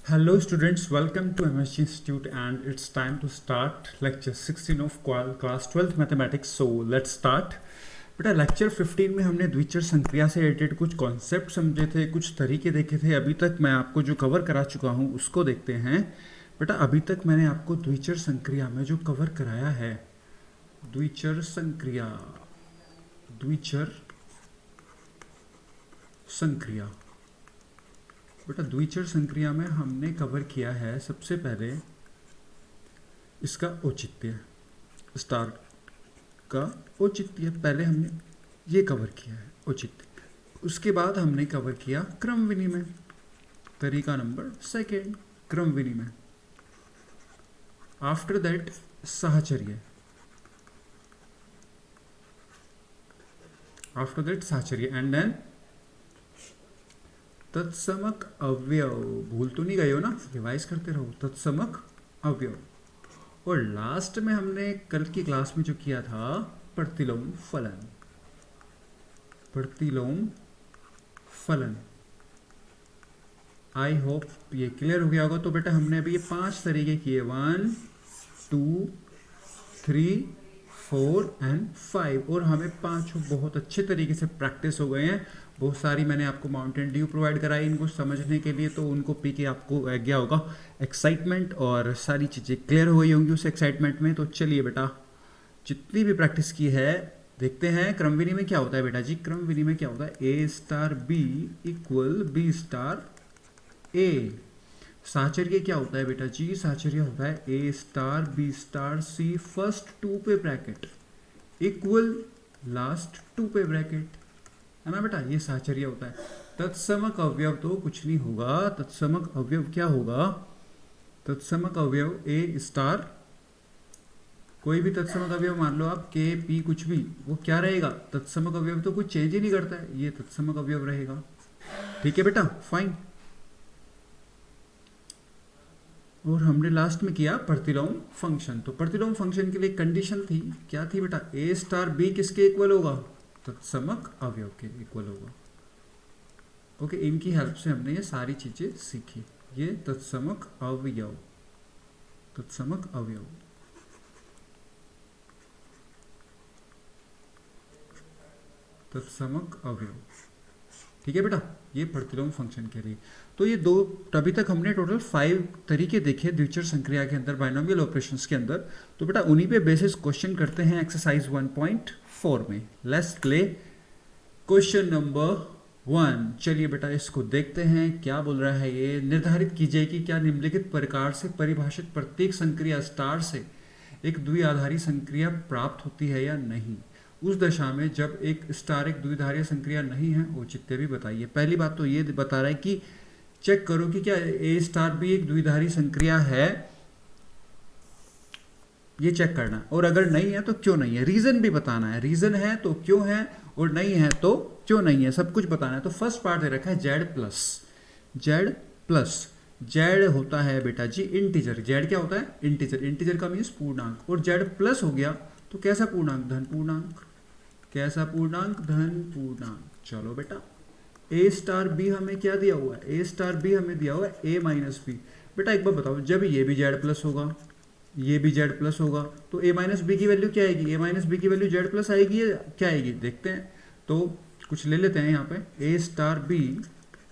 Hello students, welcome to MSG Institute and it's time to start lecture 16 of class 12th mathematics. So let's start. बेटा lecture 15 में हमने द्विचर संक्रिया से related कुछ concept समझे थे, कुछ तरीके देखे थे. अभी तक मैं आपको जो कवर करा चुका हूँ उसको देखते हैं. बेटा अभी तक मैंने आपको द्विचर संक्रिया में जो कवर कराया है, द्विचर संक्रिया बेटा द्विचर संक्रिया में हमने कवर किया है सबसे पहले इसका औचित्य, स्टार का औचित्य. पहले हमने ये कवर किया है औचित्य. उसके बाद हमने कवर किया क्रम विनिमय, तरीका नंबर सेकेंड, क्रम विनिमय. आफ्टर दैट साहचर्य, एंड देन तत्समक अवयव. भूल तो नहीं गए हो ना, रिवाइज करते रहो. तत्समक अवयव. और लास्ट में हमने कल की क्लास में जो किया था प्रतिलोम फलन. आई होप ये क्लियर हो गया होगा. तो बेटा हमने अभी ये 5 तरीके किए, 1 2 3 4 एंड 5, और हमें 5 बहुत अच्छे तरीके से प्रैक्टिस हो गए हैं. बहुत सारी मैंने आपको माउंटेन ड्यू प्रोवाइड कराई इनको समझने के लिए, तो उनको पी के आपको गया होगा एक्साइटमेंट और सारी चीज़ें क्लियर हो गई होंगी उस एक्साइटमेंट में। तो चलिए बेटा, जितनी भी प्रैक्टिस की है देखते हैं। क्रमविधि में क्या होता है बेटा जी? क्रमविधि में क्या होता है? A star B equal B star A. साहचर्य क्या होता है बेटा जी? साहचर्य होता है A star B star C first two पे ब्रैकेट इक्वल लास्ट टू पे ब्रैकेट, है ना बेटा? ये साहचर्य होता है। तत्समक अवयव तो कुछ नहीं होगा। तत्समक अवयव क्या होगा? तत्समक अवयव ए स्टार, कोई भी तत्समक अवयव मान लो आप, के पी कुछ भी, वो क्या रहेगा? तत्समक अवयव तो कुछ चेंज ही नहीं करता है, ये तत्समक अवयव रहेगा। ठीक है बेटा, फाइन। और हमने लास्ट में किया प्रतिलोम फंक्शन। तो प्रतिलोम फंक्शन के लिए कंडीशन थी, क्या थी बेटा? ए स्टार बी किसके इक्वल होगा? तत्समक अवयव के इक्वल होगा। ओके, इनकी हेल्प से हमने ये सारी चीजें सीखी। ये तत्समक अवयव, तत्समक अवयव, तत्समक अवयव। ठीक है बेटा, ये प्रतिलोम फंक्शन के लिए। तो ये दो, अभी तक हमने टोटल 5 तरीके देखे द्विचर संक्रिया के अंदर, बाइनोमियल ऑपरेशंस के अंदर। तो बेटा उन्हीं पे बेसिस क्वेश्चन करते हैं एक्सरसाइज 1.4 में। Let's play question number 1। चलिए बेटा इसको देखते हैं क्या बोल रहा है ये। निर्धारित कीजिए कि क्या निम्नलिखित प्रकार से परिभाषित प्रत्येक संक्रिया स्टार से एक द्विआधारी संक्रिया प्राप्त होती है या नहीं, उस दशा में जब एक स्टार एक द्विधारीय संक्रिया नहीं है। औचित्य भी बताइए। पहली बात तो ये बता रहा है कि चेक करो कि क्या ए स्टार भी एक द्विधारी संक्रिया है, ये चेक करना। और अगर नहीं है तो क्यों नहीं है, रीजन भी बताना है। रीजन है तो क्यों है, और नहीं है तो क्यों नहीं है, सब कुछ बताना है। तो फर्स्ट पार्ट दे रखा है Z plus. Z plus, Z होता है बेटा जी इंटीजर। जेड क्या होता है? इंटीजर। इंटीजर का मीन्स पूर्णांक। और जेड प्लस हो गया तो कैसा पूर्णांक? धन पूर्णांक। कैसा पूर्णांक? धन पूर्णांक। चलो बेटा, ए स्टार बी हमें क्या दिया हुआ है? ए स्टार बी हमें दिया हुआ है ए माइनस बी। बेटा एक बार बताओ, जब ये भी जेड प्लस होगा, ये भी जेड प्लस होगा, तो ए माइनस बी की वैल्यू क्या आएगी? ए माइनस बी की वैल्यू जेड प्लस आएगी या क्या आएगी? देखते हैं। तो कुछ ले लेते हैं यहाँ पे। A star B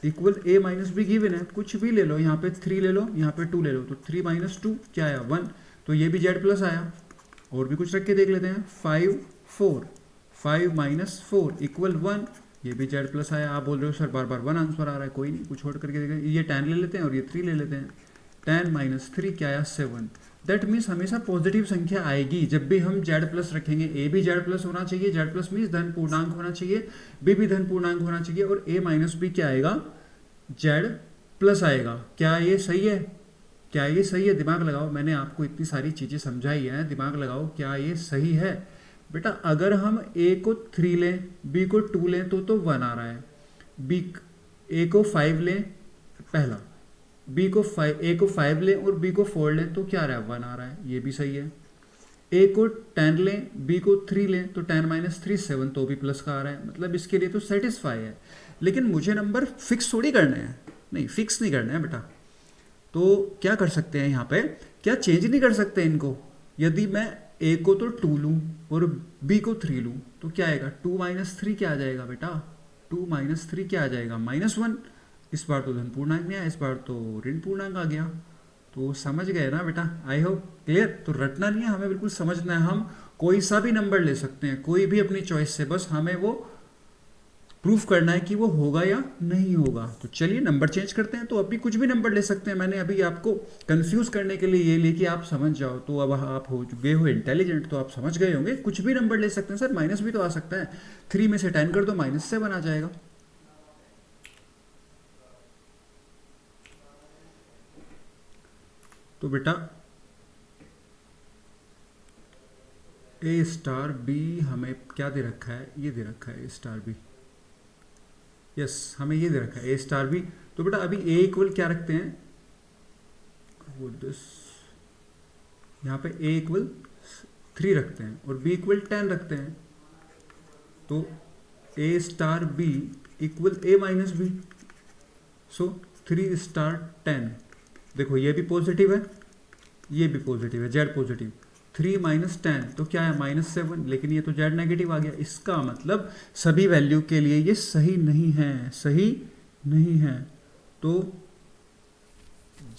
equal A minus B given है, कुछ भी ले लो। यहाँ पे 3 ले लो, यहाँ पे 2 ले लो, तो 3 माइनस 2 क्या आया? 1। तो ये भी जेड प्लस आया। और भी कुछ रख के देख लेते हैं। 5 4, 5 माइनस 4 इक्वल 1, ये भी जेड प्लस आया। आप बोल रहे हो सर बार बार 1 आंसर आ रहा है, कोई नहीं, कुछ छोड़ करके देखें। ये 10 ले लेते हैं और ये 3 ले लेते हैं। 10 माइनस 3 क्या आया? 7। दैट मीन्स हमेशा पॉजिटिव संख्या आएगी जब भी हम जेड प्लस रखेंगे। ए भी जेड प्लस होना चाहिए, जेड प्लस मीन्स धन पूर्णांक होना चाहिए, बी भी धन पूर्णांक होना चाहिए, और ए माइनस बी क्या आएगा? जेड प्लस आएगा। क्या ये सही है? क्या ये सही है? दिमाग लगाओ, मैंने आपको इतनी सारी चीज़ें समझाई हैं, दिमाग लगाओ, क्या ये सही है? बेटा अगर हम ए को 3 लें, बी को 2 लें तो 1 आ रहा है। बी ए को 5 लें पहला, बी को 5, ए को 5 लें और बी को 4 लें तो क्या आ रहा है? 1 आ रहा है, ये भी सही है। ए को 10 लें, बी को 3 लें तो 10 माइनस 3 7, तो भी प्लस का आ रहा है, मतलब इसके लिए तो सेटिस्फाई है। लेकिन मुझे नंबर फिक्स थोड़ी करने हैं, नहीं फिक्स नहीं करना है बेटा। तो क्या कर सकते हैं यहाँ पे? क्या चेंज नहीं कर सकते इनको? यदि मैं ए को तो 2 लूँ और बी को 3 लूँ तो क्या आएगा? 2 माइनस 3 क्या आ जाएगा बेटा? 2 माइनस 3 क्या आ जाएगा? -1। इस बार तो धन पूर्णांक नहीं आया, इस बार तो ऋण पूर्णांक आ गया। तो समझ गए ना बेटा? I hope clear. तो रटना नहीं है, हमें बिल्कुल समझना है। हम कोई सा भी नंबर ले सकते हैं, कोई भी अपनी चॉइस से, बस हमें वो प्रूफ करना है कि वो होगा या नहीं होगा। तो चलिए नंबर चेंज करते हैं। तो अभी कुछ भी नंबर ले सकते हैं, मैंने अभी आपको कंफ्यूज करने के लिए ये ले कि आप समझ जाओ। तो अब आप हो गए हो इंटेलिजेंट, तो आप समझ गए होंगे कुछ भी नंबर ले सकते हैं। सर माइनस भी तो आ सकता है, 3 में से 10 कर दो, -7 आ जाएगा। तो बेटा ए स्टार बी हमें क्या दे रखा है? ये दे रखा है ए स्टार बी। यस, हमें ये दे रखा है ए स्टार बी। तो बेटा अभी ए इक्वल क्या रखते हैं? वो दिस, यहाँ पे ए इक्वल 3 रखते हैं और बी इक्वल 10 रखते हैं। तो A star B equal A minus B, so 3 star 10। देखो ये भी पॉजिटिव है, ये भी पॉजिटिव है, जेड पॉजिटिव। 3 माइनस 10 तो क्या है -7, लेकिन ये तो जेड नेगेटिव आ गया। इसका मतलब सभी वैल्यू के लिए ये सही नहीं है, सही नहीं है। तो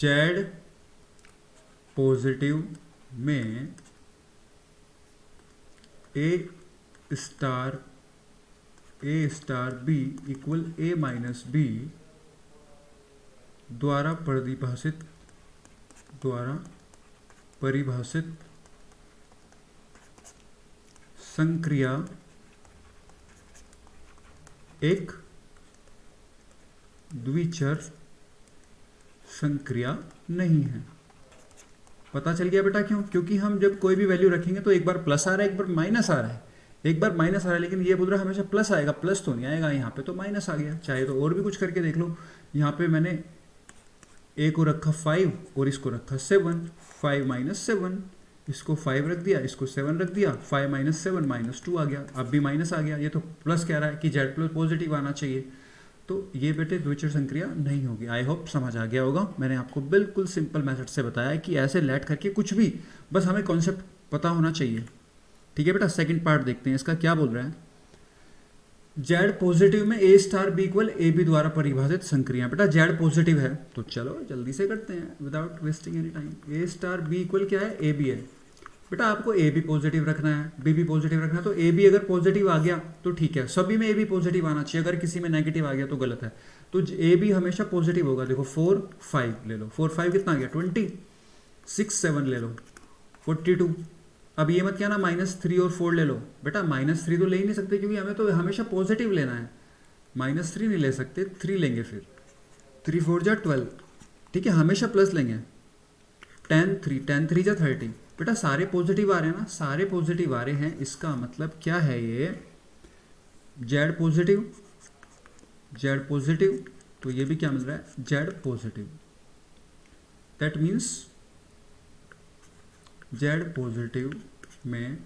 जेड पॉजिटिव में A star B equal A minus B द्वारा परिभाषित संक्रिया एक द्विचर संक्रिया नहीं है। पता चल गया बेटा क्यों? क्योंकि हम जब कोई भी वैल्यू रखेंगे तो एक बार प्लस आ रहा है, एक बार माइनस आ रहा है, एक बार माइनस आ रहा है, लेकिन ये बोल रहा है हमेशा प्लस आएगा, प्लस तो नहीं आएगा। यहाँ पे तो माइनस आ गया। चाहे तो और भी कुछ करके देख लो। यहाँ पे मैंने ए को रखा 5 और इसको रखा 7, 5 माइनस 7, इसको 5 रख दिया, इसको 7 रख दिया, 5 माइनस 7 -2 आ गया। अब भी माइनस आ गया, ये तो प्लस कह रहा है कि जेड प्लस पॉजिटिव आना चाहिए। तो ये बेटे द्विचर संक्रिया नहीं होगी। आई होप समझ आ गया होगा। मैंने आपको बिल्कुल सिंपल मेथड से बताया कि ऐसे लेट करके कुछ भी, बस हमें कॉन्सेप्ट पता होना चाहिए। ठीक है बेटा, सेकंड पार्ट देखते हैं इसका क्या बोल रहा है। जेड पॉजिटिव में A star B equal A B द्वारा परिभाषित संक्रिया। बेटा जेड पॉजिटिव है तो चलो जल्दी से करते हैं विदाउट वेस्टिंग एनी टाइम। ए स्टार बी इक्वल क्या है? ए बी है। बेटा आपको ए भी पॉजिटिव रखना है, बी भी पॉजिटिव रखना है। तो ए बी अगर पॉजिटिव आ गया तो ठीक है, सभी में ए बी पॉजिटिव आना चाहिए। अगर किसी में नेगेटिव आ गया तो गलत है। तो ए बी हमेशा पॉजिटिव होगा। देखो 4 5 ले लो, 4 5 कितना आ गया? 20, 6 7 ले लो 42। अब ये मत क्या ना -3 और 4 ले लो। बेटा -3 तो ले ही नहीं सकते क्योंकि हमें तो हमेशा पॉजिटिव लेना है। -3 नहीं ले सकते, 3 लेंगे फिर। 3 4 जा 12, ठीक है, हमेशा प्लस लेंगे। 10 3 जा 30। बेटा सारे पॉजिटिव आ रहे हैं ना, सारे पॉजिटिव आ रहे हैं। इसका मतलब क्या है? ये जेड पॉजिटिव, तो ये भी क्या मिल रहा है? Z positive. That means Z positive में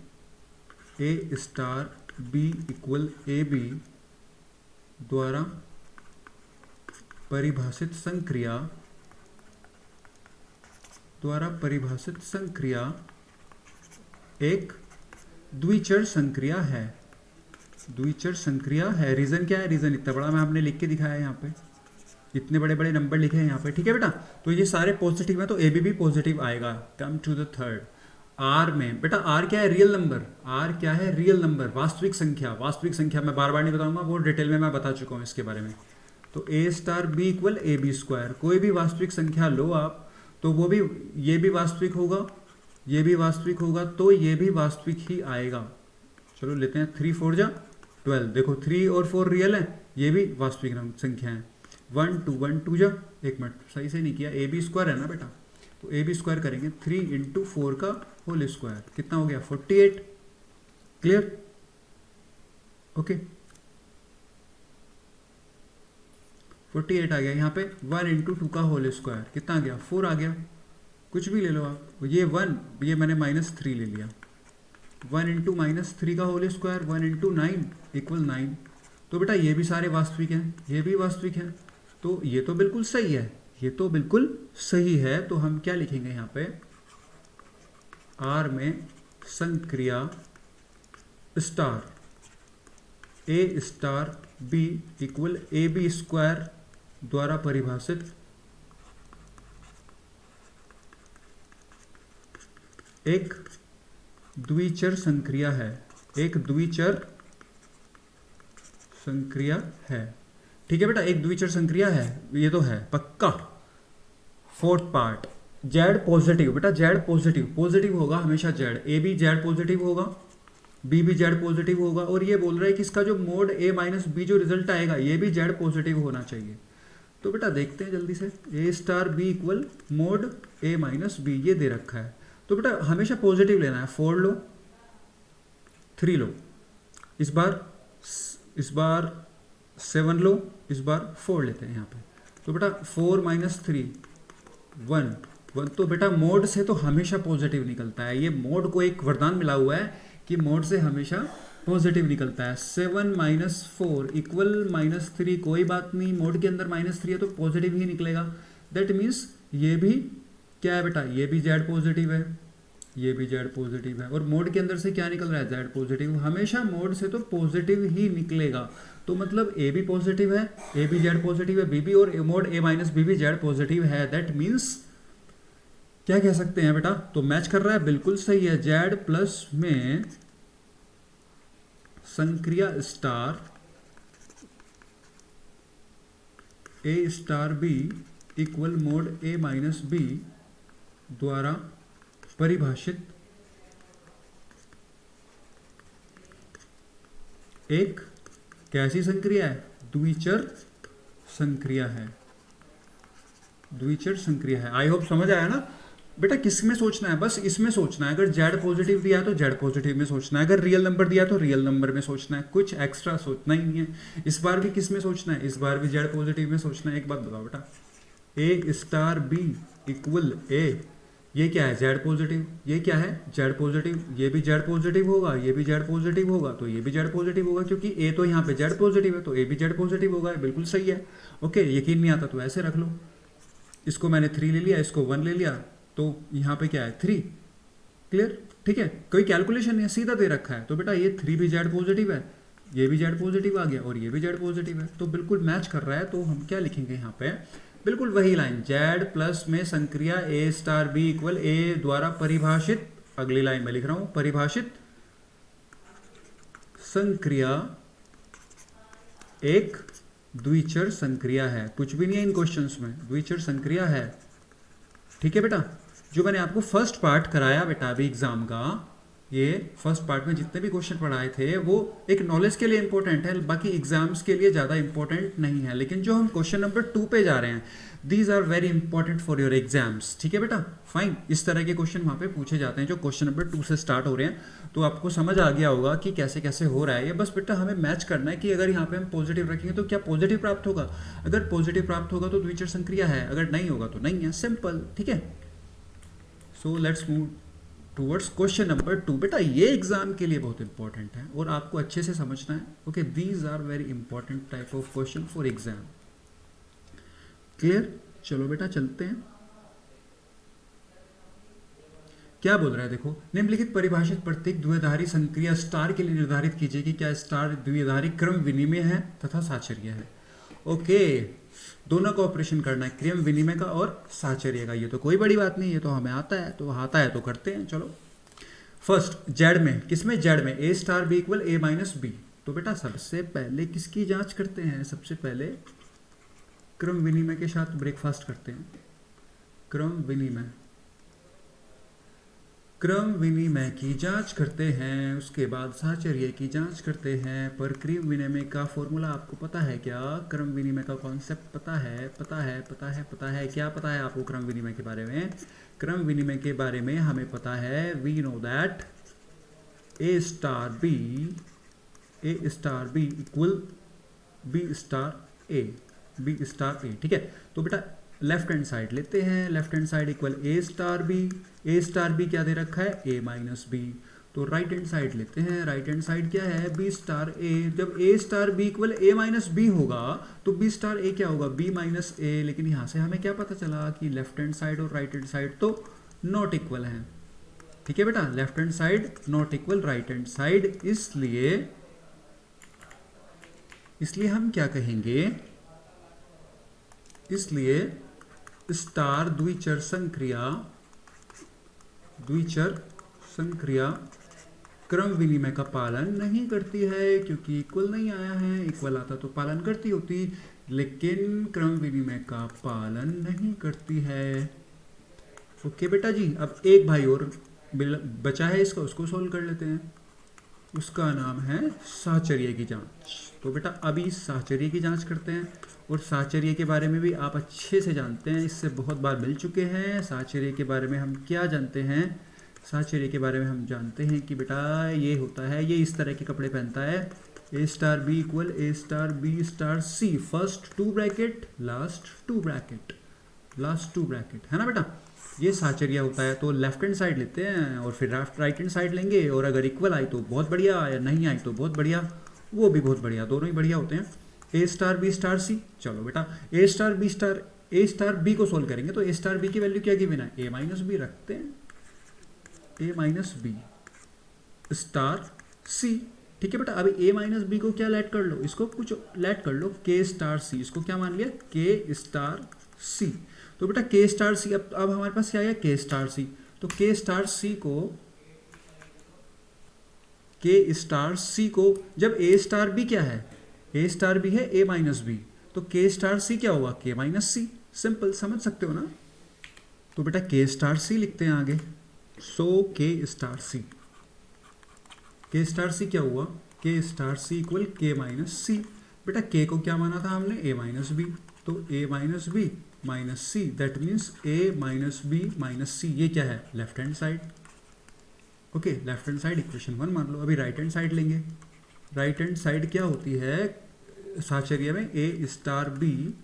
A star B equal A B द्वारा परिभाषित संक्रिया एक द्विचर संक्रिया है। द्विचर संक्रिया है। रीजन क्या है? रीजन इतना बड़ा मैं आपने लिख के दिखाया है यहाँ पे, इतने बड़े बड़े नंबर लिखे हैं यहाँ पे। ठीक है बेटा, तो ये सारे पॉजिटिव हैं तो ए बी भी पॉजिटिव आएगा। Come to the third. R में बेटा आर क्या है? Real number. आर क्या है? रियल नंबर, वास्तविक संख्या। वास्तविक संख्या मैं बार बार नहीं बताऊंगा, वो डिटेल में मैं बता चुका हूँ इसके बारे में। तो A star B equal A B square. कोई भी वास्तविक संख्या लो आप, तो वो भी, ये भी वास्तविक होगा, ये भी वास्तविक होगा, तो ये भी वास्तविक ही आएगा। चलो लेते हैं 3 4 जा 12। देखो 3 और 4 रियल है, ये भी वास्तविक संख्या है। 1 2 जा, एक मिनट सही से नहीं किया, ए बी स्क्वायर है ना बेटा, तो ए बी स्क्वायर करेंगे 3 × 4 का होल स्क्वायर, कितना हो गया? 48। क्लियर? ओके 48 आ गया। यहाँ पे 1 × 2 का होल स्क्वायर कितना आ गया? 4 आ गया। कुछ भी ले लो आप। ये 1, ये मैंने -3 ले लिया। 1 × -3 का होल स्क्वायर, 1 × 9 इक्वल 9। तो बेटा ये भी सारे वास्तविक हैं, ये भी वास्तविक हैं, तो ये तो बिल्कुल सही है, ये तो बिल्कुल सही है। तो हम क्या लिखेंगे यहाँ पे? आर में संक्रिया star A star B equal A B square द्वारा परिभाषित एक द्विचर संक्रिया है। एक द्विचर संक्रिया है। ठीक है बेटा, एक द्विचर संक्रिया है, ये तो है पक्का। Fourth part, Z positive. बेटा जेड पॉजिटिव होगा हमेशा। Z A B Z positive होगा, बी भी जेड पॉजिटिव होगा। और ये बोल रहा है कि इसका जो मोड ए माइनस बी जो रिजल्ट आएगा ये भी जेड पॉजिटिव होना चाहिए। तो बेटा देखते हैं जल्दी से। ए star B equal mode A minus B, ये दे रखा है। तो बेटा हमेशा पॉजिटिव लेना है। 4 लो, 3 लो, इस बार 7 लो, इस बार 4 लेते हैं यहाँ पे। तो बेटा 4 - 3 1। तो बेटा मोड से तो हमेशा पॉजिटिव निकलता है। ये मोड को एक वरदान मिला हुआ है कि मोड से हमेशा पॉजिटिव निकलता है। 7 - 4 इक्वल -3। कोई बात नहीं, मोड के अंदर -3 है तो पॉजिटिव ही निकलेगा। दैट मीन्स ये भी क्या है बेटा? ये भी जेड पॉजिटिव है। ये भी जेड पॉजिटिव है, और मोड के अंदर से क्या निकल रहा है, जेड पॉजिटिव। हमेशा मोड से तो पॉजिटिव ही निकलेगा, तो मतलब ए भी पॉजिटिव है, ए भी जेड पॉजिटिव है, बी भी, और मोड ए माइनस बी भी जेड पॉजिटिव है। दैट मीन्स क्या कह सकते हैं बेटा, तो मैच कर रहा है, बिल्कुल सही है। जेड प्लस में संक्रिया star A star B equal mode A minus B द्वारा परिभाषित एक कैसी संक्रिया है, द्विचर संक्रिया है, द्विचर संक्रिया है। आई होप समझ आया ना बेटा। किस में सोचना है, बस इसमें सोचना है। अगर जेड पॉजिटिव दिया है तो जेड पॉजिटिव में सोचना है, अगर रियल नंबर दिया तो रियल नंबर में सोचना है, कुछ एक्स्ट्रा सोचना ही नहीं है। इस बार भी किस में सोचना है, इस बार भी जेड पॉजिटिव में सोचना है। एक बात बताओ बेटा, ए स्टार बी इक्वल ए, ये क्या है, जेड पॉजिटिव, ये क्या है, जेड पॉजिटिव, ये भी जेड पॉजिटिव होगा, ये भी जेड पॉजिटिव होगा, तो ये भी जेड पॉजिटिव होगा, क्योंकि ए तो यहाँ पे जेड पॉजिटिव है, तो ए भी जेड पॉजिटिव होगा। बिल्कुल सही है। ओके, यकीन नहीं आता तो ऐसे रख लो, इसको मैंने 3 ले लिया, इसको 1 ले लिया, तो यहाँ पे क्या है 3। क्लियर, ठीक है, कोई कैलकुलेशन नहीं है, सीधा दे रखा है। तो बेटा ये 3 भी जेड पॉजिटिव है, ये भी जेड पॉजिटिव आ गया, और ये भी जेड पॉजिटिव है, तो बिल्कुल मैच कर रहा है। तो हम क्या लिखेंगे यहाँ पे, बिल्कुल वही लाइन, जेड प्लस में संक्रिया ए स्टार बी इक्वल ए द्वारा परिभाषित, अगली लाइन में लिख रहा हूं, परिभाषित संक्रिया एक द्विचर संक्रिया है। कुछ भी नहीं है इन क्वेश्चंस में, द्विचर संक्रिया है। ठीक है बेटा, जो मैंने आपको फर्स्ट पार्ट कराया बेटा अभी एग्जाम का, ये फर्स्ट पार्ट में जितने भी क्वेश्चन पढ़ाए थे वो एक नॉलेज के लिए इंपॉर्टेंट है, बाकी एग्जाम्स के लिए ज़्यादा इंपॉर्टेंट नहीं है। लेकिन जो हम क्वेश्चन नंबर 2 पे जा रहे हैं, these are very important for your exams. ठीक है बेटा, फाइन। इस तरह के क्वेश्चन वहाँ पे पूछे जाते हैं जो क्वेश्चन नंबर 2 से स्टार्ट हो रहे हैं। तो आपको समझ आ गया होगा कि कैसे कैसे हो रहा है ये। बस बेटा हमें मैच करना है कि अगर यहाँ पे हम पॉजिटिव रखेंगे तो क्या पॉजिटिव प्राप्त होगा, अगर पॉजिटिव प्राप्त होगा तो द्विचर संक्रिया है, अगर नहीं होगा तो नहीं है, सिंपल। ठीक है, so let's move towards question number 2। बेटा ये एग्जाम के लिए बहुत इंपॉर्टेंट है और आपको अच्छे से समझना है। Okay, these are very important type of question for exam. Clear, चलो बेटा चलते हैं। क्या बोल रहा है देखो, निम्नलिखित परिभाषित प्रत्येक द्विआधारी संक्रिया स्टार के लिए निर्धारित कीजिए कि क्या स्टार द्विआधारी क्रम विनिमय है तथा साचर्य है। ओके, दोनों का ऑपरेशन करना है, क्रम विनिमय का और साचर्य का। ये तो कोई बड़ी बात नहीं, ये तो हमें आता है, तो आता है तो करते हैं। चलो फर्स्ट जेड में, किसमें, जेड में A star B equal A minus B. तो बेटा सबसे पहले किसकी जांच करते हैं, सबसे पहले क्रम विनिमय के साथ ब्रेकफास्ट करते हैं। क्रम विनिमय, क्रम विनिमय की जांच करते हैं, उसके बाद साचर्य की जांच करते हैं। पर क्रम विनिमय का फॉर्मूला आपको पता है क्या, क्रम विनिमय का कॉन्सेप्ट पता है, पता है क्या पता है आपको क्रम विनिमय के बारे में। क्रम विनिमय के बारे में हमें पता है, we know that A star B equal B star A. ठीक है, तो बेटा लेफ्ट हैंड साइड लेते हैं, left hand side equal A star B क्या दे रखा है, ए माइनस बी। तो राइट हैंड साइड लेते हैं, राइट हैंड साइड क्या है, बी स्टार ए। जब ए star B equal A minus B होगा तो बी स्टार ए क्या होगा, बी माइनस ए। लेकिन यहां से हमें क्या पता चला कि लेफ्ट हैंड साइड और राइट हैंड साइड तो नॉट इक्वल है। ठीक है बेटा, left hand side not equal right hand side, इसलिए हम क्या कहेंगे, इसलिए स्टार द्विचर संक्रिया क्रम विनिमय का पालन नहीं करती है, क्योंकि इक्वल नहीं आया है। इक्वल आता तो पालन करती होती, लेकिन क्रम विनिमय का पालन नहीं करती है। ओके बेटा जी, अब एक भाई और बचा है इसका, उसको सोल्व कर लेते हैं। उसका नाम है साचर्य की जांच। तो बेटा अभी साचर्य की जांच करते हैं, और साचर्य के बारे में भी आप अच्छे से जानते हैं, इससे बहुत बार मिल चुके हैं। साचर्य के बारे में हम क्या जानते हैं, साचर्य के बारे में हम जानते हैं कि बेटा ये होता है, ये इस तरह के कपड़े पहनता है, A star B equal A star B star C, first 2 bracket last 2 bracket, है ना बेटा, ये साचर्य होता है। तो लेफ्ट हैंड साइड लेते हैं और फिर राइट हैंड साइड लेंगे, और अगर इक्वल आई तो बहुत बढ़िया, या नहीं आई तो बहुत बढ़िया, वो भी बहुत बढ़िया, दोनों ही बढ़िया होते हैं। ए स्टार बी स्टार सी, चलो बेटा ए स्टार बी को सोल्व करेंगे तो ए स्टार बी की वैल्यू क्या गिवन है, ए माइनस बी रखते हैं। ए माइनस बी स्टार सी। ठीक है बेटा, अभी ए माइनस बी को क्या लेट कर लो, इसको कुछ लेट कर लो के स्टार सी, इसको क्या मान लिया के स्टार सी। तो बेटा के स्टार सी, अब हमारे पास क्या है के स्टार सी, तो के स्टार सी को, के स्टार सी को जब ए स्टार बी क्या है, ए स्टार बी है ए माइनस बी, तो के स्टार सी क्या होगा के माइनस सी। सिंपल, समझ सकते हो ना। तो बेटा के स्टार सी लिखते हैं आगे। सो के स्टार सी, के स्टार सी क्या हुआ, के स्टार सी इक्वल के माइनस सी। बेटा के को क्या माना था हमने ए माइनस बी, तो A minus B minus C, that means A minus B minus C, ये क्या है left hand side. Okay, left hand side equation 1 मान लो। अभी राइट हैंड साइड लेंगे। राइट हैंड साइड क्या होती है साहचर्य में, A star B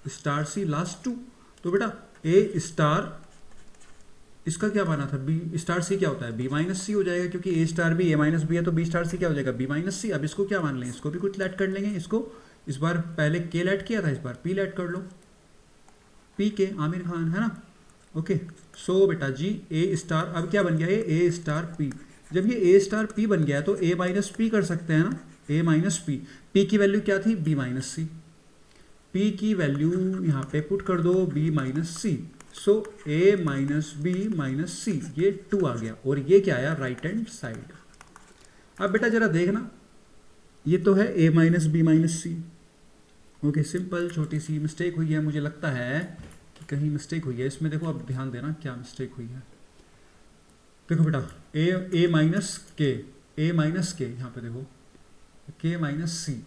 star C last two. तो बेटा ए स्टार, इसका क्या माना था बी स्टार सी क्या होता है बी माइनस सी हो जाएगा, क्योंकि ए स्टार बी ए माइनस बी है, तो बी स्टार सी क्या हो जाएगा बी माइनस सी। अब इसको क्या मान लें, इसको भी कुछ लेट कर लेंगे। इसको इस बार पहले के लेट किया था, इस बार पी लेट कर लो, पी के आमिर खान है ना। ओके, सो बेटा जी ए स्टार अब क्या बन गया, ये ए स्टार पी। जब ये ए स्टार पी बन गया तो ए माइनस पी कर सकते हैं ना, ए माइनस पी। पी की वैल्यू क्या थी बी माइनस सी, पी की वैल्यू यहाँ पे पुट कर दो बी माइनस सी। सो ए माइनस बी माइनस सी, ये 2 आ गया, और ये क्या आया राइट हैंड साइड। अब बेटा जरा देखना, ये तो है A minus B minus C. Okay, simple, छोटी सी मिस्टेक हुई है, मुझे लगता है कि कहीं मिस्टेक हुई है इसमें। देखो अब ध्यान देना क्या मिस्टेक हुई है। देखो बेटा ए माइनस के, ए माइनस के, यहाँ पे देखो के माइनस सी,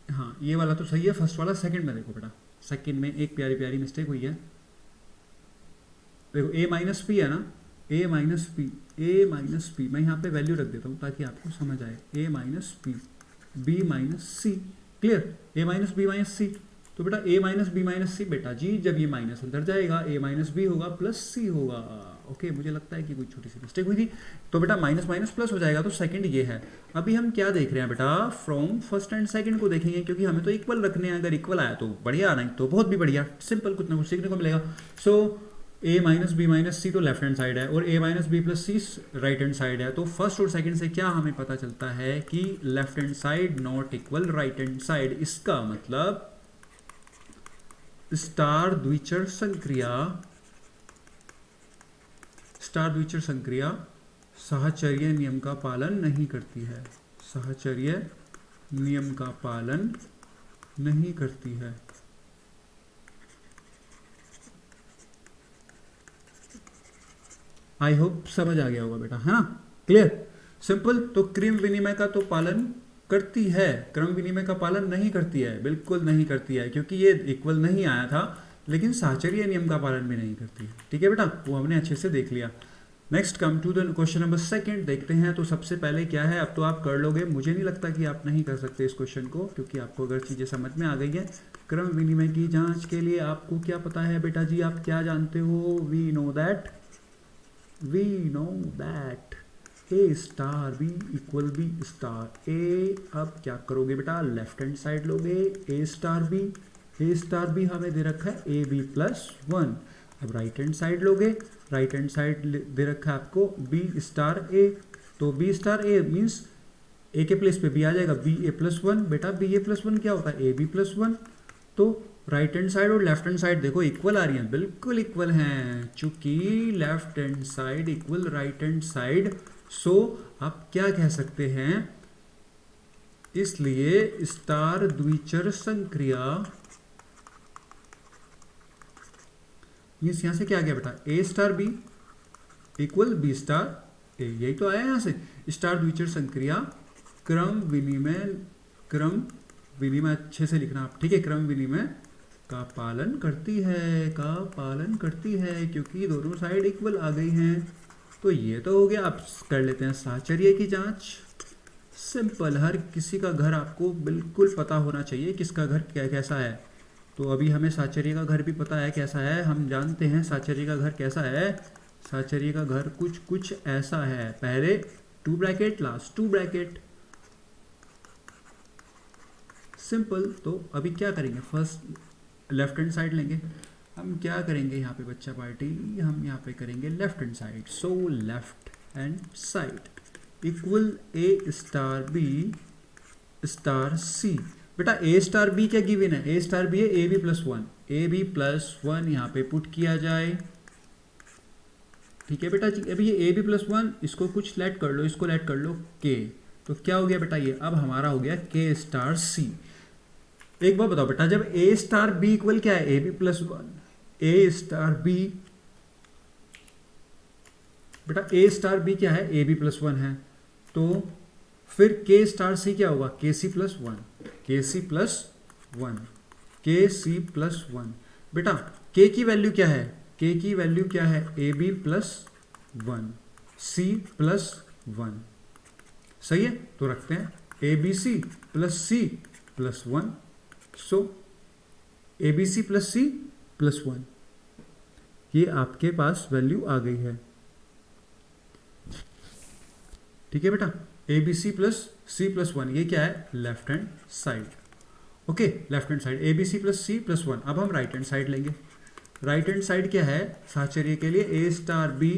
हाँ ये वाला तो सही है फर्स्ट वाला। सेकंड में देखो बेटा, सेकंड में एक प्यारी प्यारी मिस्टेक हुई है। देखो ए माइनस पी है ना, ए माइनस पी, ए माइनस पी, मैं यहाँ पे वैल्यू रख देता हूँ ताकि आपको समझ आए। ए माइनस पी बी माइनस सी, क्लियर, ए माइनस बी माइनस सी। तो बेटा ए माइनस बी माइनस सी, बेटा जी जब ये माइनस अंदर जाएगा ए माइनस बी होगा प्लस सी होगा। ओके, मुझे लगता है कि कोई छोटी सी मिस्टेक हुई थी। तो बेटा माइनस माइनस प्लस हो जाएगा, तो सेकंड ये है। अभी हम क्या देख रहे हैं बेटा, फ्रॉम फर्स्ट एंड सेकंड को देखेंगे, क्योंकि हमें तो इक्वल रखने हैं। अगर इक्वल आया तो बढ़िया, नहीं तो बहुत भी बढ़िया। सिंपल, कुछ ना कुछ सीखने को मिलेगा। सो ए माइनस बी माइनस सी तो लेफ्ट हैंड साइड है, और ए माइनस बी प्लस सी राइट हैंड साइड है। तो फर्स्ट और सेकंड से क्या हमें पता चलता है कि left hand side not equal right hand side. इसका मतलब स्टार द्विचर संक्रिया, स्टार द्विचर संक्रिया साहचर्य नियम का पालन नहीं करती है, साहचर्य नियम का पालन नहीं करती है। आई होप समझ आ गया होगा बेटा, है ना, क्लियर, सिंपल। तो क्रम विनिमय का तो पालन करती है, क्रम विनिमय का पालन नहीं करती है, बिल्कुल नहीं करती है, क्योंकि ये इक्वल नहीं आया था। लेकिन साहचर्य नियम का पालन भी नहीं करती है। ठीक है बेटा, वो हमने अच्छे से देख लिया। Next come to the question number second, देखते हैं। तो सबसे पहले क्या है, अब तो आप कर लोगे, मुझे नहीं लगता कि आप नहीं कर सकते इस क्वेश्चन को, क्योंकि आपको अगर चीज़ें समझ में आ गई है। क्रम विनिमय की जांच के लिए आपको क्या पता है बेटा जी, आप क्या जानते हो, we know that A star B equal B star A. अब क्या करोगे बेटा, लेफ्ट हैंड साइड लोगे, ए स्टार बी हमें दे रखा है ए बी प्लस 1। अब राइट हैंड साइड लोगे, राइट हैंड साइड दे रखा है आपको बी स्टार ए, तो B star A means A के प्लेस पे बी आ जाएगा, बी ए प्लस 1। बेटा बी ए प्लस 1 क्या होता है, ए बी प्लस 1। तो राइट हैंड साइड और लेफ्ट हैंड साइड देखो इक्वल आ रही हैं, बिल्कुल इक्वल हैं, चूंकि left hand side equal right hand side. So आप क्या कह सकते हैं, इसलिए स्टार द्विचर संक्रिया मीन्स यहां से क्या आ गया बेटा, A star B equal B star A, यही तो आया यहां से। स्टार द्विचर संक्रिया क्रम विनिमय अच्छे से लिखना आप, ठीक है, क्रम विनिमय का पालन करती है, क्योंकि दोनों साइड इक्वल आ गई हैं। तो ये तो हो गया। आप कर लेते हैं साहचर्य की जांच। सिंपल, हर किसी का घर आपको बिल्कुल पता होना चाहिए, किसका घर कैसा है। तो अभी हमें साहचर्य का घर भी पता है कैसा है, हम जानते हैं साहचर्य का घर कैसा है। साहचर्य का घर कुछ ऐसा है, पहले 2 ब्रैकेट लास्ट 2 ब्रैकेट, सिंपल। तो अभी क्या करेंगे, फर्स्ट लेफ्ट हैंड साइड लेंगे। हम क्या करेंगे यहाँ पे बच्चा पार्टी, हम यहाँ पे करेंगे left hand side. So left hand side equal A star B star C. बेटा ए स्टार बी क्या गिवन है, ए स्टार बी है A B plus one, A B plus one यहाँ पे पुट किया जाए। ठीक है बेटा जी, अभी ये ए बी प्लस वन, इसको कुछ लेट कर लो, इसको लेट कर लो के, तो क्या हो गया बेटा ये, अब हमारा हो गया के स्टार सी। एक बार बताओ बेटा, जब ए स्टार बी इक्वल क्या है, A B plus one, A star B, बेटा ए स्टार बी क्या है, ए बी प्लस वन है, तो फिर के स्टार सी क्या होगा, के सी प्लस वन, के सी प्लस वन, के सी प्लस वन। बेटा के की वैल्यू क्या है, के की वैल्यू क्या है, A B plus one, C plus one. सही है, तो रखते हैं A B C plus C plus one. So A B C plus C plus one, ये आपके पास वैल्यू आ गई है। ठीक है बेटा, A B C plus one, ये क्या है, left hand side. Okay, left hand side A B C plus one. अब हम राइट हैंड साइड लेंगे। राइट हैंड साइड क्या है साहचर्य के लिए, A star B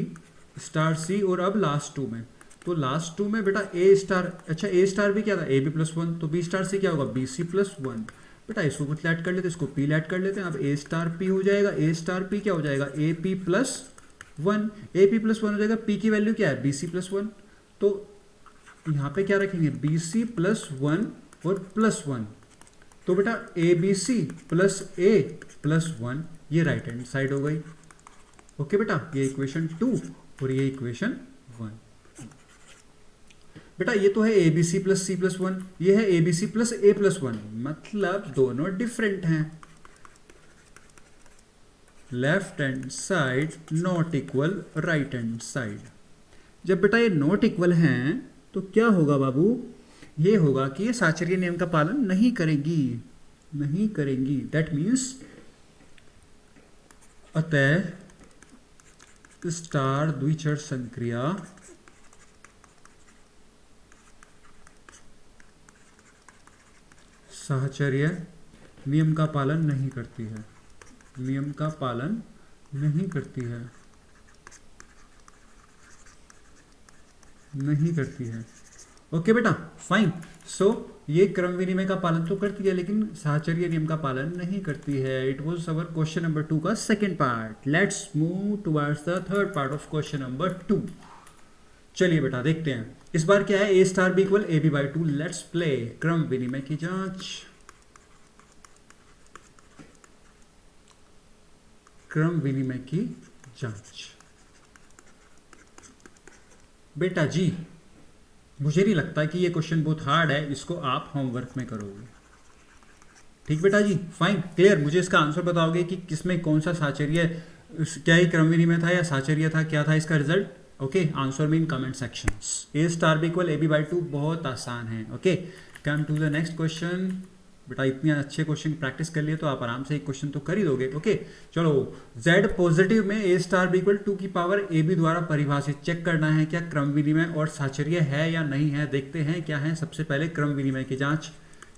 star C, और अब लास्ट टू में, तो लास्ट टू में बेटा ए स्टार, अच्छा ए स्टार बी क्या था, ए बी प्लस वन, तो बी स्टार सी क्या होगा, बी सी प्लस वन। बेटा इसको कुछ ऐड कर लेते हैं, इसको पी ऐड कर लेते हैं। अब ए स्टार पी हो जाएगा, ए स्टार पी क्या हो जाएगा, A P plus one, A P plus one हो जाएगा। पी की वैल्यू क्या है, बी सी प्लस वन, तो यहाँ पे क्या रखेंगे, बी सी प्लस वन और प्लस वन, तो बेटा A B C plus A plus one, ये राइट हैंड साइड हो गई। ओके बेटा, ये इक्वेशन 2 और ये इक्वेशन 1। बेटा ये तो है A B C plus C plus one, ये है A B C plus A plus one, मतलब दोनों डिफरेंट हैं। Left hand side not equal right hand side. जब बेटा ये नॉट इक्वल हैं तो क्या होगा बाबू, ये होगा कि ये साहचर्य नियम का पालन नहीं करेंगी, नहीं करेंगी। दैट मीन्स अतः स्टार द्विचर संक्रिया साहचर्य नियम का पालन नहीं करती है, नियम का पालन नहीं करती है, नहीं करती है। ओके बेटा, फाइन। सो ये क्रम विनिमय का पालन तो करती है लेकिन साहचर्य नियम का पालन नहीं करती है। It was our question number 2 का second part. Let's move towards the third part of question number 2। चलिए बेटा देखते हैं, इस बार क्या है, A star B equal A B by two. Let's play क्रम विनिमय की जांच। क्रम विनिमय की जांच। बेटा जी मुझे नहीं लगता कि ये क्वेश्चन बहुत हार्ड है, इसको आप होमवर्क में करोगे। ठीक बेटा जी, फाइन, क्लियर। मुझे इसका आंसर बताओगे कि किसमें कौन सा साहचर्य, क्या ही क्रम विनिमय था या साहचर्य था, क्या था इसका रिजल्ट। Okay, answer me in comment sections. A star B equal A B by two बहुत आसान है। Okay, come to the next question. बेटा इतने अच्छे क्वेश्चन प्रैक्टिस कर लिए तो आप आराम से एक क्वेश्चन तो कर ही दोगे। ओके चलो, z पॉजिटिव में ए स्टार बी इक्वल 2 की पावर ए बी द्वारा परिभाषित चेक करना है क्या क्रम विनिमय और साहचर्य है या नहीं है। देखते हैं क्या है। सबसे पहले क्रम विनिमय की जांच,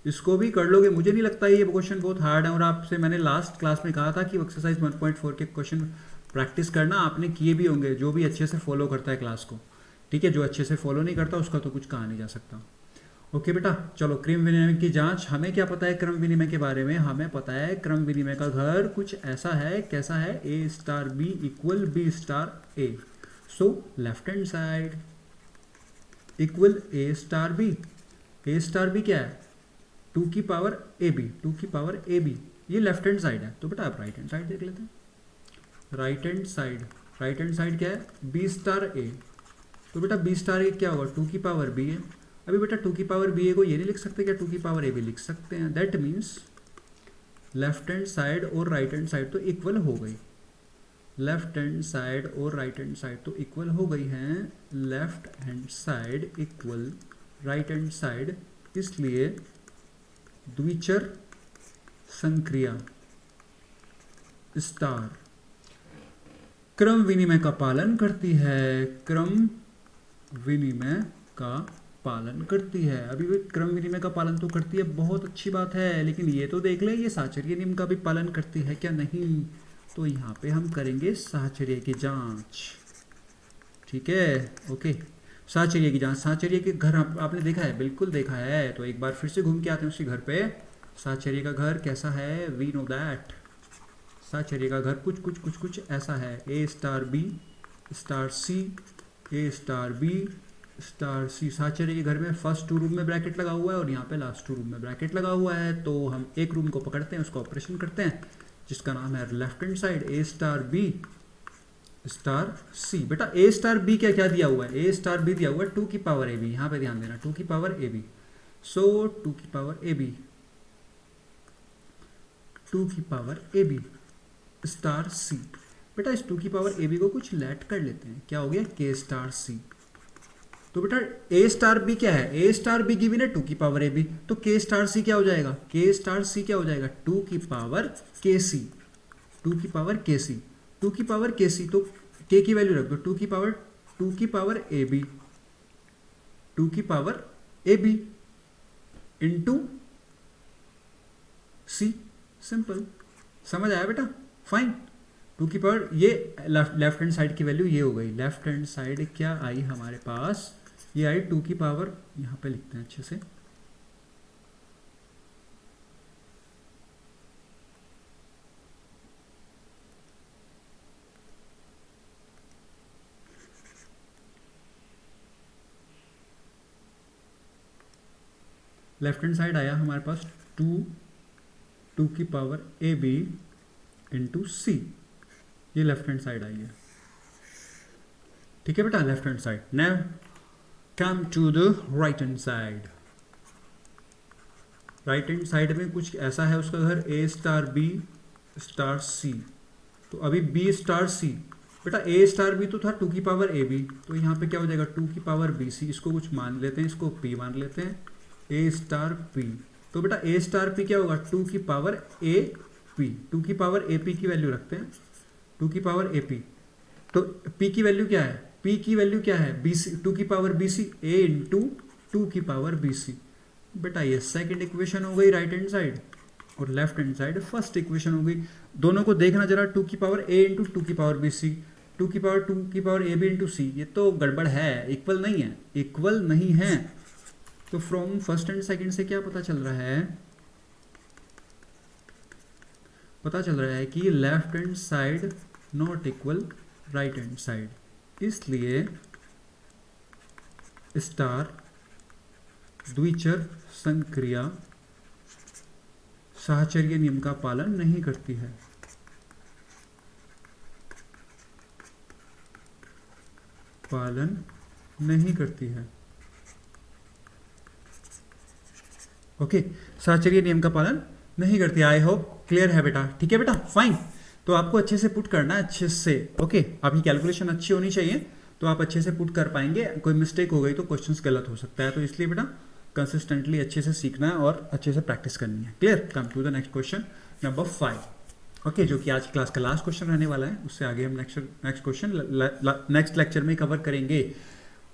इसको भी कर लोगे, मुझे नहीं लगता ये क्वेश्चन बहुत हार्ड है। और आपसे मैंने लास्ट क्लास में कहा था कि एक्सरसाइज 1.4 के क्वेश्चन प्रैक्टिस करना, आपने किए भी होंगे जो भी अच्छे से फॉलो करता है क्लास को। ठीक है, जो अच्छे से फॉलो नहीं करता उसका तो कुछ कहा नहीं जा सकता। ओके बेटा चलो, क्रम विनिमय की जांच। हमें क्या पता है क्रम विनिमय के बारे में, हमें पता है क्रम विनिमय का घर कुछ ऐसा है। कैसा है, A star B equal B star A. So left hand side equal A star B. A star B क्या है, 2 की पावर ए बी, 2 की पावर ए बी, ये लेफ्ट हैंड साइड है। तो बेटा आप राइट हैंड साइड देख लेते हैं। राइट हैंड साइड, राइट हैंड साइड क्या है, बी स्टार ए। तो बेटा बी स्टार ए क्या होगा, 2 की पावर बी है। अभी बेटा 2 की पावर बी ए को ये नहीं लिख सकते क्या, 2 की पावर ए भी लिख सकते हैं। That means left hand side और राइट हैंड साइड तो इक्वल हो गई। लेफ्ट हैंड साइड और राइट हैंड साइड तो इक्वल हो गई हैं। Left hand side equal right hand side, इसलिए द्विचर संक्रिया स्टार क्रम विनिमय का पालन करती है। क्रम विनिमय का पालन करती है। अभी भी क्रम विनिमय का पालन तो करती है, बहुत अच्छी बात है। लेकिन ये तो देख ले, ये साहचर्य नियम का भी पालन करती है क्या, नहीं। तो यहाँ पे हम करेंगे साहचर्य की जांच। ठीक है, ओके। साहचर्य की जांच, साहचर्य के घर आपने देखा है, बिल्कुल देखा है, तो एक बार फिर से घूम के आते हैं उसके घर पे। साहचर्य का घर कैसा है, वी नो दैट। साहचर्य का घर कुछ कुछ कुछ कुछ ऐसा है, A star B star C, A star B star सी। साहचर्य के घर में फर्स्ट 2 रूम में ब्रैकेट लगा हुआ है और यहाँ पे लास्ट 2 रूम में ब्रैकेट लगा हुआ है। तो हम एक रूम को पकड़ते हैं, उसका ऑपरेशन करते हैं, जिसका नाम है लेफ्ट हैंड साइड, ए स्टार बी स्टार सी। बेटा ए स्टार बी क्या क्या दिया हुआ है, ए स्टार बी दिया हुआ है 2 की पावर ए बी, यहाँ पे ध्यान देना, 2 की पावर ए बी। सो 2 की पावर ए बी, 2 की power A B star C. बेटा इस 2 की पावर ए बी को कुछ लेट कर लेते हैं, क्या हो गया, के स्टार सी। तो बेटा ए स्टार बी क्या है, ए स्टार बी गिवन है 2 की पावर ए बी, तो के स्टार सी क्या हो जाएगा, के स्टार सी क्या हो जाएगा, 2 की पावर के सी, 2 की पावर के सी, 2 की पावर के सी। तो के की वैल्यू रख दो, 2 की पावर ए बी, 2 की power A B into C. Simple, समझ आया बेटा, फाइन। 2 की पावर ये लेफ्ट हैंड साइड की वैल्यू ये हो गई, लेफ्ट हैंड साइड क्या आई हमारे पास, ये आई 2 की पावर, यहाँ पे लिखते हैं अच्छे से, लेफ्ट हैंड साइड आया हमारे पास 2 की power A B into C, ये लेफ्ट हैंड साइड आई है। ठीक है बेटा, left hand side. Now come to the right hand side. राइट हैंड साइड में कुछ ऐसा है उसका घर, A star B star C. तो अभी बी स्टार सी, बेटा ए स्टार बी तो था 2 की पावर ए बी, तो यहाँ पे क्या हो जाएगा 2 की पावर बी सी, इसको कुछ मान लेते हैं, इसको पी मान लेते हैं, ए स्टार पी। तो बेटा ए स्टार पी क्या होगा, 2 की पावर ए पी, 2 की पावर ए पी की वैल्यू रखते हैं, 2 की पावर ए पी। तो पी की वैल्यू क्या है, पी की वैल्यू क्या है, बी सी, 2 की पावर बी सी, ए इंटू 2 की पावर बी सी। बेटा ये सेकंड इक्वेशन हो गई राइट हैंड साइड, और left hand side first equation हो गई। दोनों को देखना जरा, 2 की पावर ए इंटू 2 की पावर बी सी, 2 की power A B into C, ये तो गड़बड़ है, इक्वल नहीं है, इक्वल नहीं है। तो फ्रॉम फर्स्ट एंड सेकंड से क्या पता चल रहा है, पता चल रहा है कि left hand side not equal right hand side, इसलिए स्टार द्विचर संक्रिया साहचर्य नियम का पालन नहीं करती है। पालन नहीं करती है, ओके, साहचर्य नियम का पालन नहीं करती। आई होप क्लियर है बेटा, ठीक है बेटा, फाइन। तो आपको अच्छे से पुट करना है, अच्छे से, ओके। आपकी कैलकुलेशन अच्छी होनी चाहिए, तो आप अच्छे से पुट कर पाएंगे। कोई मिस्टेक हो गई तो क्वेश्चंस गलत हो सकता है, तो इसलिए बेटा कंसिस्टेंटली अच्छे से सीखना है और अच्छे से प्रैक्टिस करनी है। Clear, come to the next question number 5, okay, जो कि आज क्लास का लास्ट क्वेश्चन रहने वाला है। उससे आगे हम नेक्स्ट क्वेश्चन नेक्स्ट लेक्चर में कवर करेंगे।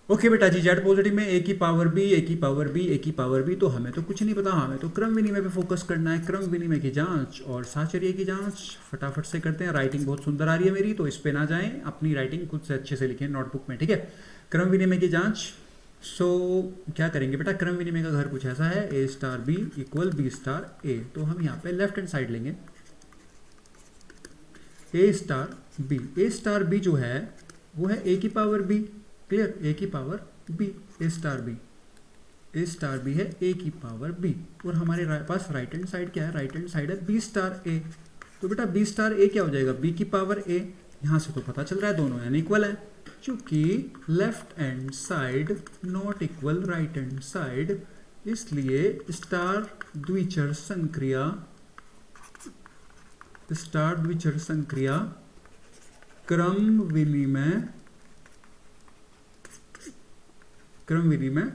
ओके बेटा जी, जेड पॉजिटिव में ए की पावर बी, ए की पावर बी, ए की पावर बी, तो हमें तो कुछ नहीं पता, हमें तो क्रम विनिमय पे फोकस करना है, क्रम विनिमय की जांच और साहचर्य की जांच फटाफट से करते हैं। राइटिंग बहुत सुंदर आ रही है मेरी, तो इस पे ना जाएं, अपनी राइटिंग खुद से अच्छे से लिखें नोटबुक में, ठीक है। क्रम विनिमय की जांच, सो क्या करेंगे बेटा, क्रम विनिमय का घर कुछ ऐसा है, A star B equal B star A. तो हम यहाँ पे लेफ्ट हैंड साइड लेंगे, A star B, A star B जो है वो है ए की पावर बी, क्लियर, ए की power B, A star B, A star B है ए की पावर बी। और हमारे पास राइट हैंड साइड क्या है, राइट हैंड साइड है बी स्टार ए। तो बेटा बी स्टार ए क्या हो जाएगा, बी की पावर ए, यहाँ से तो पता चल रहा है दोनों यानी इक्वल है, क्योंकि left hand side not equal right hand side, इसलिए स्टार द्विचर संक्रिया, स्टार द्विचर संक्रिया क्रम विनिमय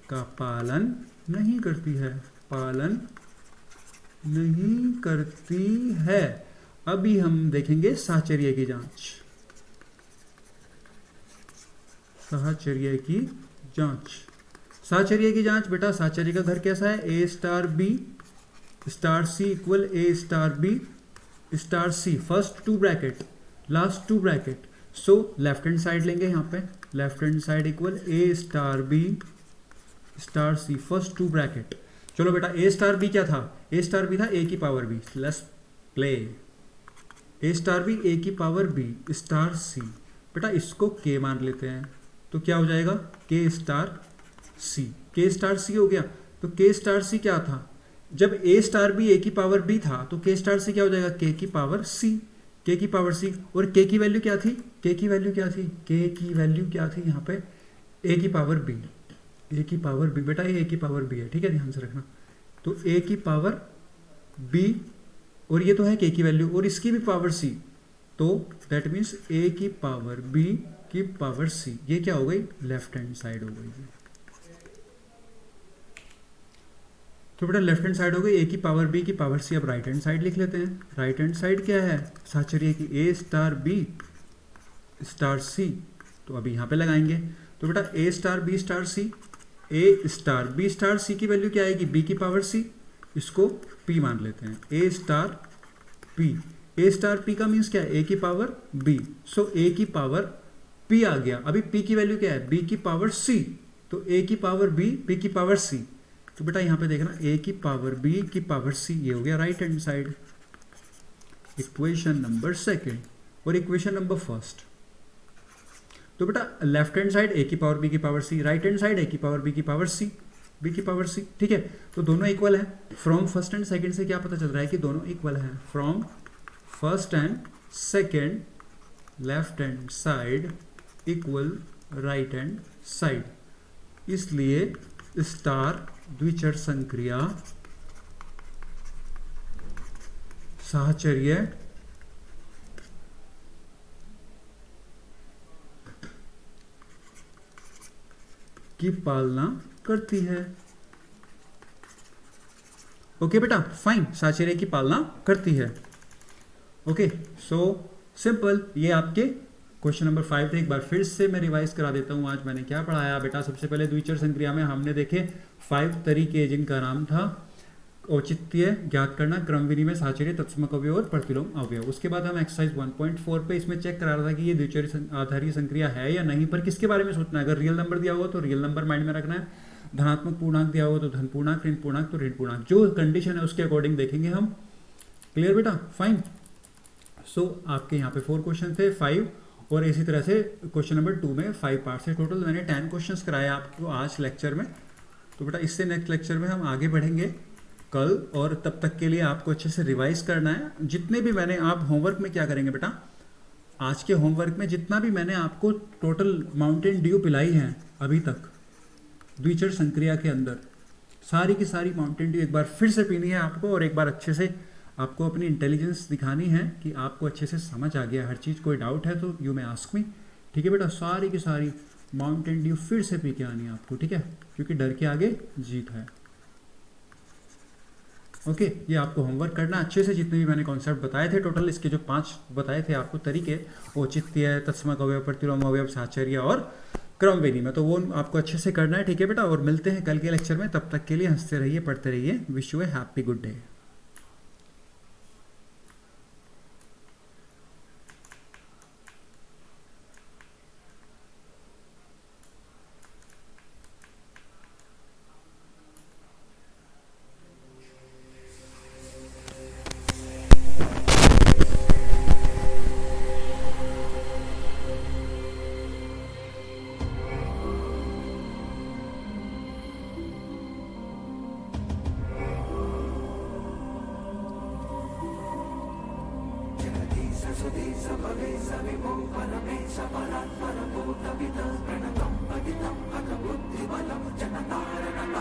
का पालन नहीं करती है, पालन नहीं करती है। अभी हम देखेंगे साहचर्य की जांच, साहचर्य की जांच, साहचर्य की जांच। बेटा साहचर्य का घर कैसा है, A star B star C equal A star B star C, first two bracket, last two bracket, so left hand side लेंगे यहाँ पे, left hand side equal A star B star C, first two bracket. चलो बेटा A star B क्या था, ए star B था A की power B, let's play A star B A की पावर बी स्टार सी। बेटा इसको के मान लेते हैं, तो क्या हो जाएगा के स्टार सी, के स्टार सी हो गया। तो के स्टार सी क्या था, जब ए स्टार बी ए की पावर बी था तो के स्टार सी क्या हो जाएगा के की पावर सी, के की पावर सी। और के की वैल्यू क्या थी, के की वैल्यू क्या थी, के की वैल्यू क्या थी यहाँ पे ए की पावर बी, ए की पावर बी। बेटा ये ए की पावर बी है, ठीक है, ध्यान से रखना। तो ए की पावर बी और ये तो है के की वैल्यू और इसकी भी पावर सी, तो दैट मीन्स ए की पावर बी की पावर सी। ये क्या हो गई, लेफ्ट हैंड साइड हो गई। तो बेटा लेफ्ट हैंड साइड हो गई ए की पावर बी की पावर सी। अब राइट हैंड साइड लिख लेते हैं। राइट हैंड साइड क्या है, साहचर्य की ए स्टार बी स्टार सी, तो अभी यहाँ पे लगाएंगे। तो बेटा A star B star C, A star B star सी की वैल्यू क्या आएगी बी की पावर सी, इसको पी मान लेते हैं, ए स्टार पी। ए स्टार पी का मीन्स क्या है ए की पावर बी, सो ए की पावर पी आ गया। अभी पी की वैल्यू क्या है बी की पावर सी, तो ए की पावर बी बी की पावर सी। तो बेटा यहाँ पे देखना ए की पावर बी की पावर सी, ये हो गया right hand side, equation number second. और इक्वेशन नंबर फर्स्ट, तो बेटा लेफ्ट हैंड साइड ए की पावर बी की पावर सी, राइट हैंड साइड ए की पावर बी की पावर सी, बी की पावर सी, ठीक है। तो दोनों इक्वल है। फ्रॉम फर्स्ट एंड सेकंड से क्या पता चल रहा है कि दोनों इक्वल है। From first and second left hand side equal right hand side, इसलिए स्टार द्विचर संक्रिया साहचर्य की पालना करती है। ओके बेटा फाइन, साहचर्य की पालना करती है। ओके सो सिंपल, ये आपके क्वेश्चन नंबर 5 थे। एक बार फिर से मैं रिवाइज करा देता हूँ आज मैंने क्या पढ़ाया। बेटा सबसे पहले द्विचर संक्रिया में हमने देखे 5 तरीके, जिनका नाम था औचित्य ज्ञात करना, क्रम विनिमय, साहचर्य, तत्समक अवयव और प्रतिलोम अवयव। उसके बाद हम एक्सरसाइज 1.4 पे इसमें चेक करा रहा था कि ये द्विचर आधारी संक्रिया है या नहीं, पर किसके बारे में सोचना है। अगर रियल नंबर दिया हुआ तो रियल नंबर माइंड में रखना है, धनात्मक पूर्णांक दिया हुआ तो धन पूर्णांक, ऋण पूर्णांक तो ऋण पूर्णांक, जो कंडीशन है उसके अकॉर्डिंग देखेंगे हम। क्लियर बेटा फाइन। सो आपके यहाँ पे 4 क्वेश्चन थे, 5, और इसी तरह से क्वेश्चन नंबर 2 में 5 पार्ट से टोटल मैंने 10 क्वेश्चंस कराए आपको आज लेक्चर में। तो बेटा इससे नेक्स्ट लेक्चर में हम आगे बढ़ेंगे कल, और तब तक के लिए आपको अच्छे से रिवाइज करना है। जितने भी मैंने, आप होमवर्क में क्या करेंगे बेटा, आज के होमवर्क में जितना भी मैंने आपको टोटल माउंटेन ड्यू पिलाई है अभी तक द्विचर संक्रिया के अंदर, सारी की सारी माउंटेन ड्यू एक बार फिर से पीनी है आपको, और एक बार अच्छे से आपको अपनी इंटेलिजेंस दिखानी है कि आपको अच्छे से समझ आ गया हर चीज़। कोई डाउट है तो यू मे आस्क मी, ठीक है बेटा। सारी की सारी माउंटेन ड्यू फिर से पी के आनी है आपको, ठीक है, क्योंकि डर के आगे जीत है। ओके ये आपको होमवर्क करना अच्छे से। जितने भी मैंने कॉन्सेप्ट बताए थे टोटल, इसके जो 5 बताए थे आपको तरीके, औचित्य, तत्समक अवयव, प्रतिलोम अवयव, साहचर्य और क्रम विनिमय, तो वो आपको अच्छे से करना है, ठीक है बेटा। और मिलते हैं कल के लेक्चर में, तब तक के लिए हंसते रहिए, पढ़ते रहिए। Wish you a happy good day. प्रणतं पठितं अथ बुद्धिबलं जनतारणतारयतापितः